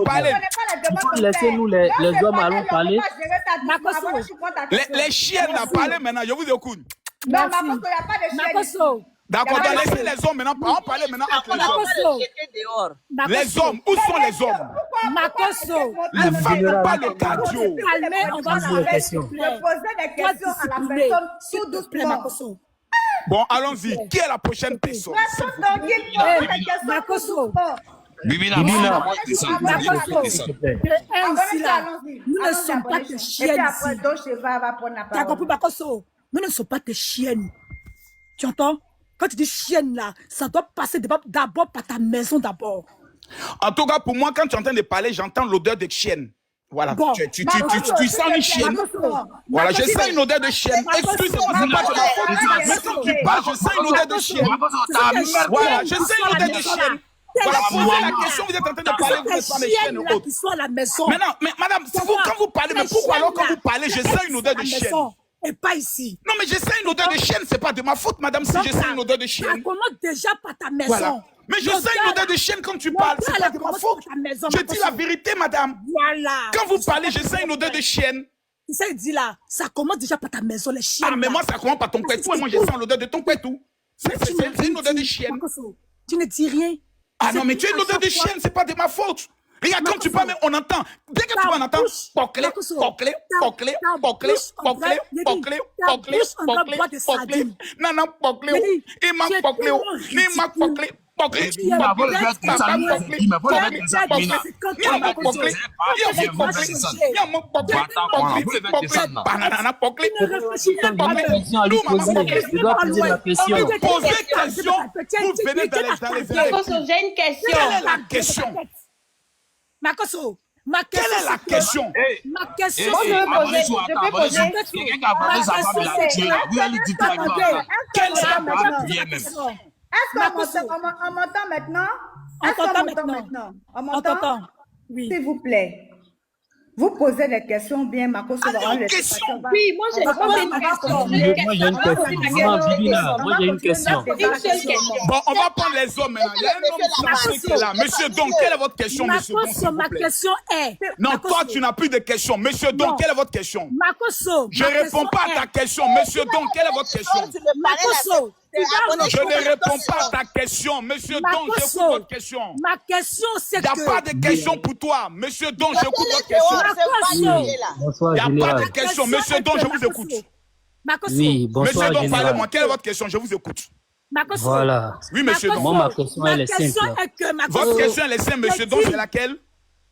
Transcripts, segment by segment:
Parlez. Laissez-nous les hommes allons parler. Les chiens là, parlez maintenant, je vous écoute. Non, Makoso, il n'y a pas de chiens. D'accord, donc laissez les hommes maintenant, on parler maintenant entre les hommes. Les hommes, où sont les hommes? Makoso. Les femmes n'ont pas le cardio. Calmez, on va poser des questions à la personne tout doucement. Bon, allons-y. Qui est la prochaine personne? Makoso. Bibina, Nous ne sommes pas tes chiennes. Tu as compris, Makoso? Nous ne sommes pas tes chiennes. Tu entends? Quand tu dis chienne là, ça doit passer d'abord par ta maison d'abord. En tout cas, pour moi, quand tu es en train de parler, j'entends l'odeur de chienne. Voilà, bon, tu sens une chienne. Voilà, je sens une odeur de chienne. Excusez-moi, c'est pas de ma faute. Mais quand tu parles, je sens une odeur de chienne. Voilà, je sens une odeur de chienne. Voilà, posez la question, vous êtes en train de parler, vous êtes pas des chiennes ou autres. Maintenant, mais madame, quand vous parlez, mais pourquoi alors quand vous parlez, je sens une odeur de chienne? Et pas ici. Non, mais je sens une odeur de chienne, c'est pas de ma faute, madame, si je sens une odeur de chienne. Ça commence déjà par ta maison. Voilà. Mais je sens une odeur de chienne quand tu parles, c'est pas de ma faute. Je dis la vérité, madame. Voilà. Quand vous parlez, je sens une odeur de chienne. Ça dit là, ça commence déjà par ta maison, les chiens. Ah, mais moi, ça commence par ton pétou, et moi, je sens l'odeur de ton pétou. C'est une odeur de chienne. Tu ne dis rien. Ah non, mais tu as une odeur de chienne, c'est pas de ma faute. Regarde, quand tu parles, on entend. Dès que tu vas, on entend. Poclé, poclé, poclé, poclé, poclé, poclé, poclé, poclé, poclé. Non, non, poclé. Il m'a poclé. Il m'a poclé. Poclé. Il m'a poclé. Il m'a poclé. Banana poclé. Je dois poser la question. Posez question. Vous venez dans les j'ai une question. Quelle est la question? Makoso, quelle est la question? Ma question, je peux poser. Quelqu'un qui a parlé sa femme, il a tué là. Vous allez dire quoi? Quelle est la question? Est-ce qu'on m'entend maintenant? Est-ce qu'on m'entend maintenant? On m'entend? Oui. S'il vous plaît. Vous posez des questions bien, Makoso. Question. Oui, moi j'ai une question. Bon, on va prendre les hommes maintenant. Il y a un homme qui est là. Monsieur Don, quelle est votre question, monsieur Don? Ma question est... Non, toi, tu n'as plus de questions. Monsieur Don, quelle est votre question? Makoso. Je ne réponds pas à ta question. Monsieur Don, quelle est votre question? Makoso. Je ne réponds pas à ta question. Monsieur Don, j'écoute votre question. Ma question, c'est que... Il n'y a pas de question pour toi. Monsieur Don, j'écoute votre question. Bonsoir, Il n'y a pas de général. question. Monsieur Don, je vous écoute. Oui, bonsoir, Monsieur Don, général. parlez-moi. Quelle est votre question? Je vous écoute. Voilà. Oui, monsieur Don. Moi, ma question, elle est simple. Votre question, elle est simple, monsieur Don, c'est laquelle?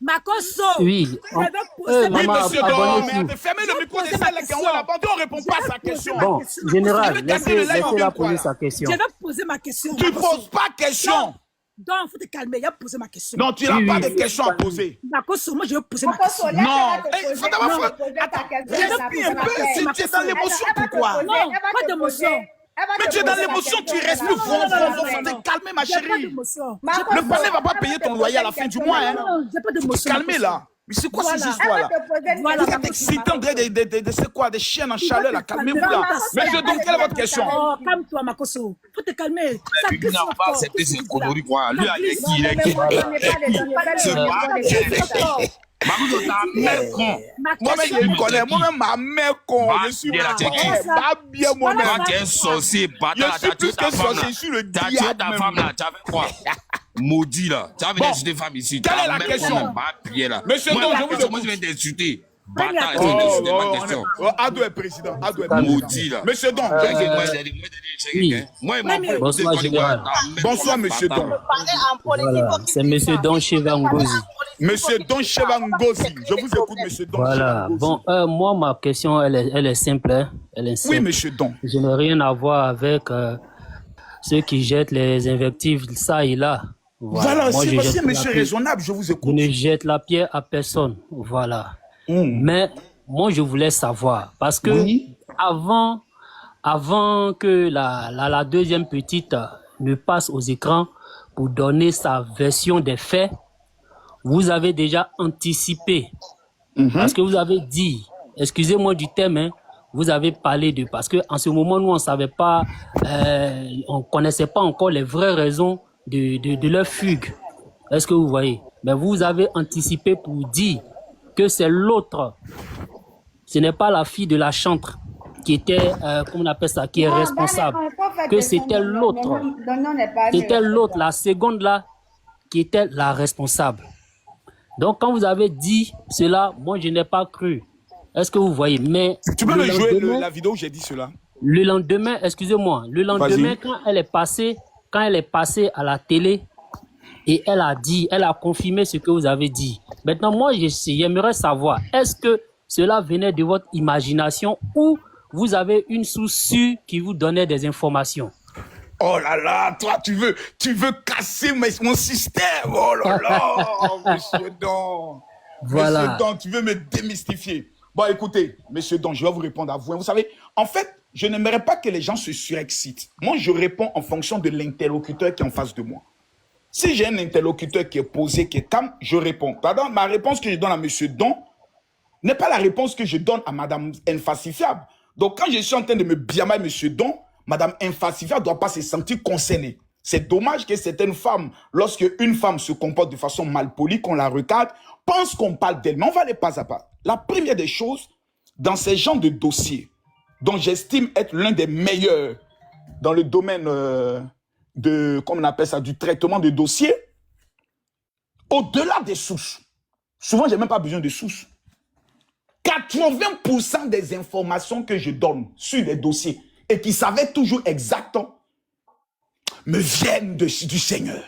Makoso. Oui. Oui, Maman, monsieur Don, abonnez-vous. mais fermez le micro de celle qui est en haut là-bas. On ne répond pas à sa question. Bon, général, laissez-la poser sa question. Je vais poser ma question. Tu ne poses pas question. Donc, il faut te calmer. Il a posé ma question. Non, tu n'as pas de questions à poser. Makoso, moi, je vais poser ma question. Non. Il faut d'abord faire... Respire un peu. Si tu es dans l'émotion, pourquoi? Non, pas d'émotion. Mais tu es dans l'émotion, tu respires. Il faut te calmer, ma chérie. Le palais ne va pas payer ton loyer à la fin du mois. Hein. J'ai pas Faut d'émotion. te calmer là. Mais c'est quoi ces histoires-là? Vous êtes excitant, c'est quoi, des chiens en chaleur là? Calmez-vous là. Monsieur Don, quelle est votre question? Oh, calme-toi, Makoso. Faut te calmer. Ça Bibina glisse va pas fort. accepter ces conneries quoi. Lui, il est qui? Maman, ta mère con. Moi-même, je me connais. Moi-même, ma mère con. Je suis pas bien moi-même. Toi qui es sorcier, bâtard, Je suis plus que sorcier, je suis le t'as tué diable ta même. femme là, tu as fait quoi? Maudit là. Tu as venu insulter des femmes ici. Quelle est la question? Monsieur Don, je vous écoute. Moi, je viens t'insulter. Bâtard, tu Oh, viens d'insulter ma oh, question. Ado est président. Ado est président. Maudit là. Monsieur Don, Moi, Bonsoir, général. bonsoir, monsieur Don. Voilà. C'est monsieur Don Chevangozi. Monsieur Don Chevangozi. Je vous écoute, monsieur Don Voilà. Chevangozi. Bon, moi, ma question, elle est simple. Hein. Elle est simple. Oui, monsieur Don. Je n'ai rien à voir avec ceux qui jettent les invectives, ça et là. Voilà, Moi, c'est je voici jette un monsieur la pierre. raisonnable, je vous Je écoute. ne jette la pierre à personne. Voilà. Mais moi, je voulais savoir, parce que avant que la deuxième petite ne passe aux écrans pour donner sa version des faits, vous avez déjà anticipé. Parce que vous avez dit, excusez-moi du thème, hein, vous avez parlé de... Parce qu'en ce moment, nous, on ne savait pas, on ne connaissait pas encore les vraies raisons de leur fugue. Est-ce que vous voyez? Mais vous avez anticipé pour dire que c'est l'autre. Ce n'est pas la fille de la chantre qui était, comment on appelle ça, qui est responsable. Que c'était l'autre. C'était l'autre, la seconde là, qui était la responsable. Donc, quand vous avez dit cela, moi, je n'ai pas cru. Est-ce que vous voyez? Mais tu peux me jouer la vidéo où j'ai dit cela? Le lendemain, excusez-moi, le lendemain, quand elle est passée à la télé, et elle a confirmé ce que vous avez dit. Maintenant, moi, j'aimerais savoir, est-ce que cela venait de votre imagination ou vous avez une source sûre qui vous donnait des informations? Oh là là, toi, tu veux casser mon système. Oh là là, monsieur Don. Voilà. Monsieur Don, tu veux me démystifier. Bon, écoutez, monsieur Don, je vais vous répondre à vous. Vous savez, en fait, je n'aimerais pas que les gens se surexcitent. Moi, je réponds en fonction de l'interlocuteur qui est en face de moi. Si j'ai un interlocuteur qui est posé, qui est calme, je réponds. Pardon, ma réponse que je donne à monsieur Don n'est pas la réponse que je donne à madame Infacifiable. Donc, quand je suis en train de me biamer monsieur Don, madame Infacifiable ne doit pas se sentir concernée. C'est dommage que certaines femmes, lorsque une femme se comporte de façon malpolie, qu'on la recadre, pensent qu'on parle d'elle. Mais on va aller pas à pas. La première des choses, dans ces genres de dossiers, dont j'estime être l'un des meilleurs dans le domaine comment on appelle ça, du traitement de dossiers, au-delà des sources, souvent, j'ai même pas besoin de sources. 80% des informations que je donne sur les dossiers et qui savaient toujours exactement me viennent du Seigneur.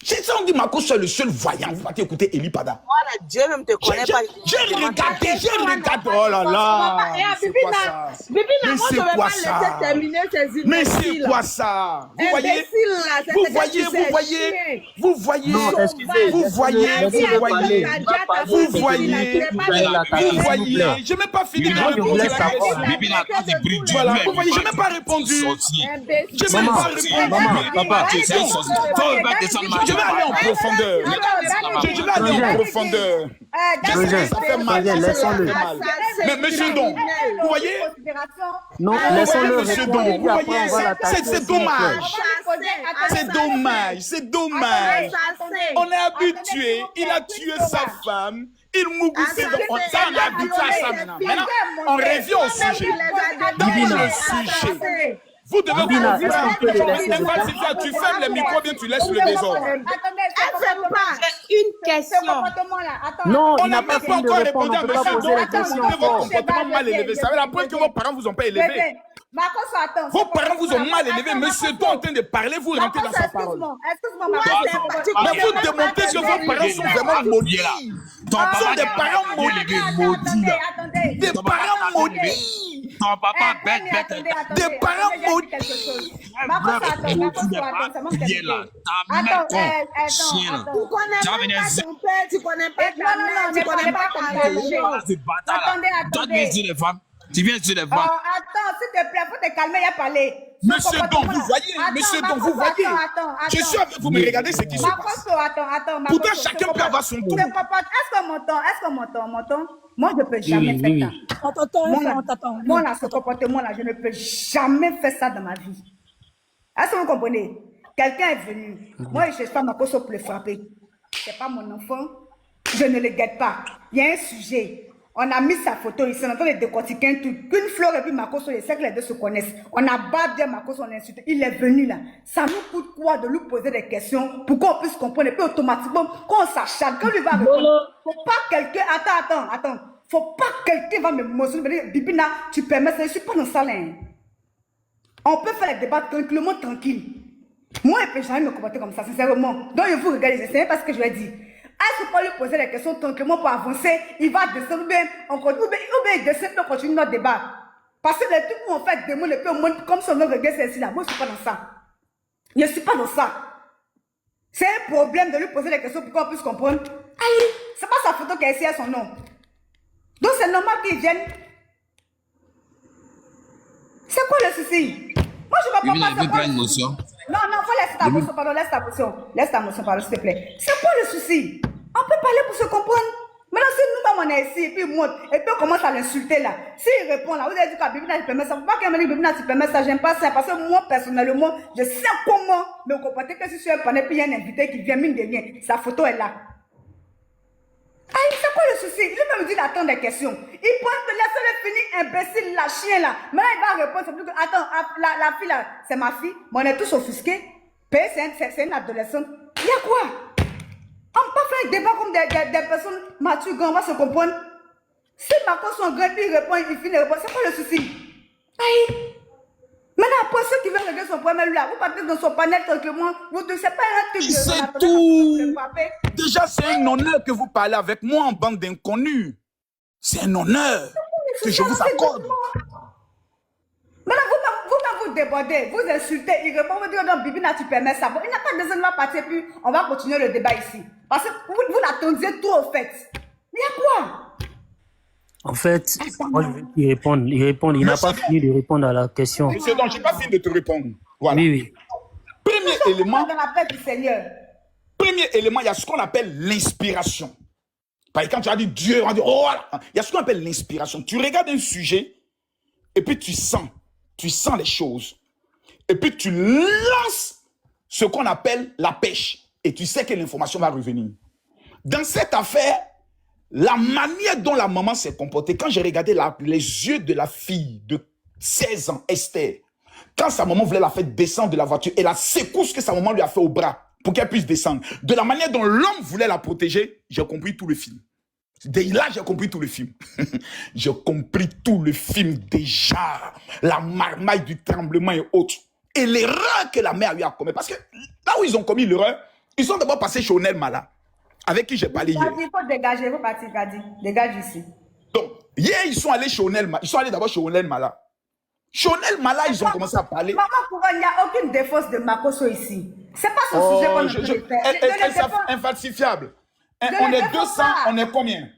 J'ai dit, Marco, c'est le seul voyant. Vous pouvez écouter Eli Pada. Voilà, Dieu même te connaît pas. J'ai regardé. Oh là là. C'est quoi ça? Mais c'est quoi ça? Mais c'est quoi ça? Vous voyez. Non, excusez. Vous voyez. Je n'ai même pas fini de répondre à la question. Voilà, vous voyez, je n'ai même pas répondu. Je n'ai même pas répondu. Maman, papa, tu sais, je vais aller en profondeur. Je vais aller en profondeur. Ça fait mal. Laissons-le. Mais monsieur Don, vous voyez? Non, laissons-le monsieur Don, répondre. vous voyez? C'est C'est dommage. C'est dommage. C'est dommage. On est habitué. Il a tué sa femme. Il mourrait. Ça, on est habitué à ça maintenant. Maintenant, on revient au sujet. Dans le sujet. Vous devez comprendre. Tu fermes les micros, bien tu laisses le désordre. Une question. Non, On il n'a n'a pas même pas fini de encore répondre. répondu On à ne peut pas monsieur poser Don. la Vous question avez votre encore. comportement mal élevé. Ça veut la preuve que vos parents vous ont pas élevé. Vos parents vous ont mal élevé. Monsieur Don est en train de parler, vous rentrez dans sa parole. Mais vous démontrez que vos parents sont vraiment maudits. Ton Ce sont papa des parents maudits. Des parents maudits. Ton papa bête. Des parents maudits. Tu connais pas ta mère, tu connais pas ta mère. Toi, tu viens sur les femmes. Tu viens sur les femmes. Attends, s'il te plaît, faut te calmer, il y a parlé. Monsieur Don, vous voyez, monsieur Don, vous voyez. Je suis avec vous, mais regardez ce qui se passe. Attends. Pourtant, chacun peut avoir son tour. Est-ce qu'on m'entend? Moi, je ne peux jamais faire ça. On t'attend. Moi, là, ce comportement-là, je ne peux jamais faire ça dans ma vie. Est-ce que vous comprenez? Quelqu'un est venu. Moi, je ne cherche pas ma cause pour le frapper. Ce n'est pas mon enfant. Je ne le guette pas. Il y a un sujet. On a mis sa photo ici, on est en train de décortiquer un truc. Qu'une fleur et puis Marcos, je sais que les deux se connaissent. On a battu Marcos, on l'a insulté. Il est venu là. Ça nous coûte quoi de lui poser des questions pour qu'on puisse comprendre. Et puis automatiquement, quand on s'acharne, quand lui va répondre, faut pas quelqu'un. Attends. Faut pas quelqu'un va me mentionner. Bibina, tu permets ça. Je suis pas dans ça là. On peut faire les débats tranquillement, tranquille. Moi, je ne peux jamais me comporter comme ça, sincèrement. Donc, je vous regarde, c'est pas ce que je lui ai dit. Est-ce qu'on peut lui poser des questions tranquillement pour avancer? Il va descendre, ou bien il descend, on continue notre débat. Parce que les trucs où on fait des mots, les peu au monde, comme si on regarde celle-ci là, moi je ne suis pas dans ça. Je ne suis pas dans ça. C'est un problème de lui poser des questions pour qu'on puisse comprendre. Aïe, c'est pas sa photo qui est ici à son nom. Donc c'est normal qu'il vienne. C'est quoi le souci? Moi je ne comprends pas. Non, faut laisser ta motion, pardon, laisse ta motion, pardon, s'il te plaît. C'est quoi le souci? On peut parler pour se comprendre. Maintenant, si nous-mêmes on est ici, et puis il monte, et puis on commence à l'insulter là. S'il répond là, vous avez dit que Bibina tu permets ça. Faut pas qu'il me dise Bibina tu permets ça, j'aime pas ça. Parce que moi, personnellement, je sais comment me comporter que si je suis un panel, puis il y a un invité qui vient, mine de rien, sa photo est là. Aïe, c'est quoi le souci? Lui-même dit d'attendre des questions. Il pense que laissez-le finir, imbécile, la chien là. Maintenant, il va répondre, c'est plus que, attends, la fille là, c'est ma fille, mais on est tous offusqués. C'est une adolescente. Il y a quoi? On ne peut pas faire un débat comme des personnes matures, on va se comprendre. Si Marcos son grand, puis il répond, il finit de répondre, c'est quoi le souci? Aïe! Maintenant, après ceux qui veulent régler son problème là, vous partez dans son panel tranquillement, vous ne savez pas un truc de C'est tout. Déjà, c'est un honneur que vous parlez avec moi en bande d'inconnus. C'est un honneur que je vous accorde. Maintenant, vous débordez, vous insultez, il répond, vous dites, non, Bibina, tu permets ça. Bon, il n'a pas besoin de partir, puis on va continuer le débat ici. Parce que vous l'attendiez tout au fait. Il y a quoi? En fait, moi je veux qu'il réponde. Il n'a pas fini de répondre à la question. Monsieur, donc, je n'ai pas fini de te répondre. Voilà. Oui. Premier élément. Dans la paix du Seigneur. Premier élément, il y a ce qu'on appelle l'inspiration. Parce que quand tu as dit Dieu, on va dire, oh voilà. Il y a ce qu'on appelle l'inspiration. Tu regardes un sujet, et puis tu sens les choses. Et puis tu lances ce qu'on appelle la pêche. Et tu sais que l'information va revenir. Dans cette affaire, la manière dont la maman s'est comportée, quand j'ai regardé les yeux de la fille de 16 ans, Esther, quand sa maman voulait la faire descendre de la voiture, et la secousse que sa maman lui a fait au bras pour qu'elle puisse descendre, de la manière dont l'homme voulait la protéger, j'ai compris tout le film. Dès là, j'ai compris tout le film. J'ai compris tout le film déjà. La marmaille du tremblement et autres. Et l'erreur que la mère a eu à commettre. Parce que là où ils ont commis l'erreur, ils sont d'abord passés chez Onel Mala, avec qui j'ai parlé hier. Il faut dégager, il faut partir, Gadi. Dégage ici. Donc, hier, ils sont allés chez Onel Mala. Ils sont allés d'abord chez Onel Mala. Chez Onel Mala, ils ont commencé à parler. Maman, il n'y a aucune défense de Makoso ici. C'est pas son sujet qu'on peut faire. Infalsifiable. On est 200, on est combien?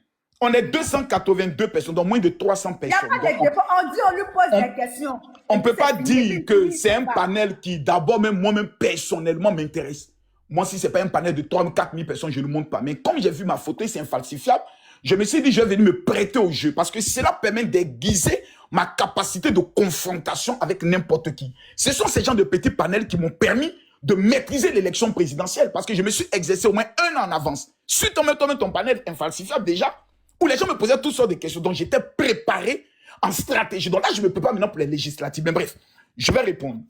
On est 282 personnes, donc moins de 300 personnes. Il n'y a pas de débat. On dit, on lui pose des questions. On ne peut pas dire que c'est un panel qui, d'abord, même moi-même, personnellement, m'intéresse. Moi, si ce n'est pas un panel de 3 000 ou 4 000 personnes, je ne le montre pas. Mais comme j'ai vu ma photo, c'est infalsifiable, je me suis dit, je vais venir me prêter au jeu. Parce que cela permet d'aiguiser ma capacité de confrontation avec n'importe qui. Ce sont ces gens de petits panels qui m'ont permis de maîtriser l'élection présidentielle. Parce que je me suis exercé au moins 1 an en avance. Suite ton panel infalsifiable déjà, où les gens me posaient toutes sortes de questions. Donc, j'étais préparé en stratégie. Donc là, je me prépare maintenant pour les législatives. Mais bref, je vais répondre.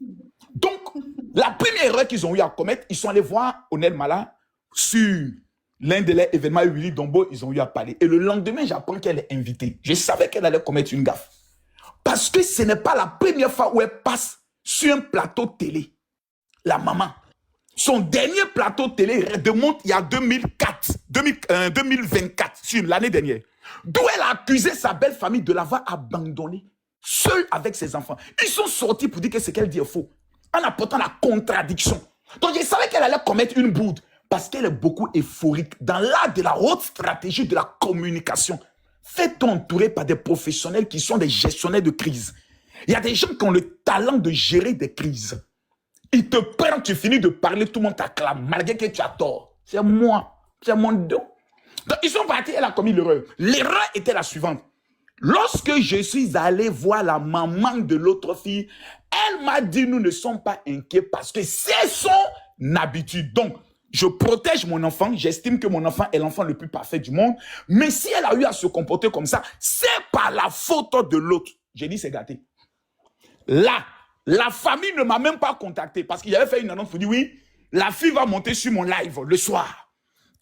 Donc, la première erreur qu'ils ont eu à commettre, ils sont allés voir Onel Mala sur l'un de leurs événements, Willy Dombo, ils ont eu à parler. Et le lendemain, j'apprends qu'elle est invitée. Je savais qu'elle allait commettre une gaffe. Parce que ce n'est pas la première fois où elle passe sur un plateau télé. La maman. Son dernier plateau télé remonte il y a 2024, sur l'année dernière, d'où elle a accusé sa belle famille de l'avoir abandonnée, seule avec ses enfants. Ils sont sortis pour dire que ce qu'elle dit est faux, en apportant la contradiction. Donc je savais qu'elle allait commettre une boude, parce qu'elle est beaucoup euphorique. Dans l'art de la haute stratégie de la communication, faites-toi entourer par des professionnels qui sont des gestionnaires de crise. Il y a des gens qui ont le talent de gérer des crises. Ils te prennent, tu finis de parler, tout le monde t'acclame, malgré que tu as tort. C'est moi, c'est mon dos. Donc, ils sont partis, elle a commis l'erreur. L'erreur était la suivante. Lorsque je suis allé voir la maman de l'autre fille, elle m'a dit, nous ne sommes pas inquiets parce que c'est son habitude. Donc, je protège mon enfant, j'estime que mon enfant est l'enfant le plus parfait du monde, mais si elle a eu à se comporter comme ça, c'est par la faute de l'autre. J'ai dit, c'est gâté. Là, la famille ne m'a même pas contacté parce qu'il avait fait une annonce pour dire oui, la fille va monter sur mon live le soir.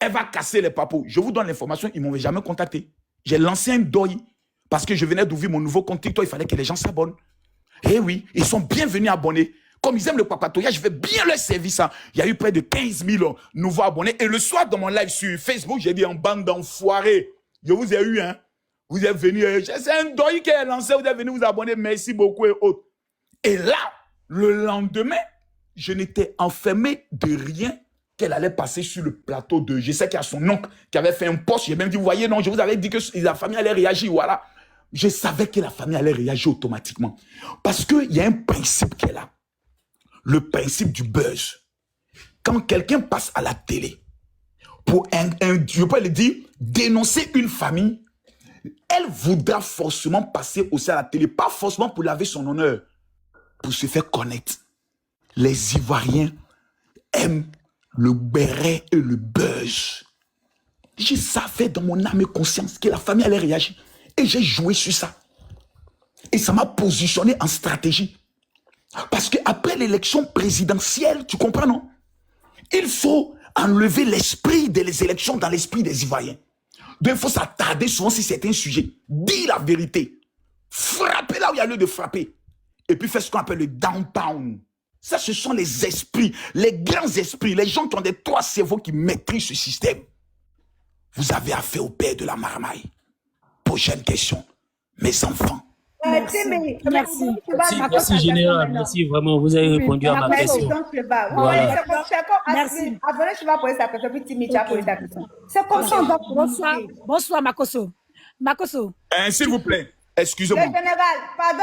Elle va casser les papos. Je vous donne l'information, ils ne m'ont jamais contacté. J'ai lancé un deuil parce que je venais d'ouvrir mon nouveau compte TikTok, il fallait que les gens s'abonnent. Eh oui, ils sont bienvenus abonnés. Comme ils aiment le papatoyage, je vais bien leur servir ça. Il y a eu près de 15 000 nouveaux abonnés. Et le soir, dans mon live sur Facebook, j'ai dit en bande d'enfoirés. Je vous ai eu, hein. Vous êtes venus. C'est un deuil qui est lancé, vous êtes venus vous abonner. Merci beaucoup et autres. Et là, le lendemain, je n'étais enfermé de rien qu'elle allait passer sur le plateau de... Je sais qu'il y a son oncle qui avait fait un post. J'ai même dit, vous voyez, non, je vous avais dit que la famille allait réagir, voilà. Je savais que la famille allait réagir automatiquement. Parce qu'il y a un principe qui est là. Le principe du buzz. Quand quelqu'un passe à la télé, pour je peux le dire, dénoncer une famille, elle voudra forcément passer aussi à la télé, pas forcément pour laver son honneur, pour se faire connaître. Les Ivoiriens aiment le béret et le buzz. Je savais dans mon âme et conscience que la famille allait réagir. Et j'ai joué sur ça. Et ça m'a positionné en stratégie. Parce qu'après l'élection présidentielle, tu comprends, non? Il faut enlever l'esprit des élections dans l'esprit des Ivoiriens. Donc il faut s'attarder souvent sur certains sujets. Dire la vérité. Frapper là où il y a lieu de frapper. Et puis faire ce qu'on appelle le downtown. Ça, ce sont les esprits, les grands esprits, les gens qui ont des trois cerveaux qui maîtrisent ce système. Vous avez affaire au père de la marmaille. Prochaine question. Mes enfants. Merci. Merci, général. Merci, vraiment. Vous avez répondu à ma question. Voilà. Merci. Avant, je vais poser sa question, puis Timmy, tu vas poser ta question. C'est comme ça, on doit Bonsoir, Makoso. Makoso. S'il vous plaît, excusez-moi. Le général, pardon,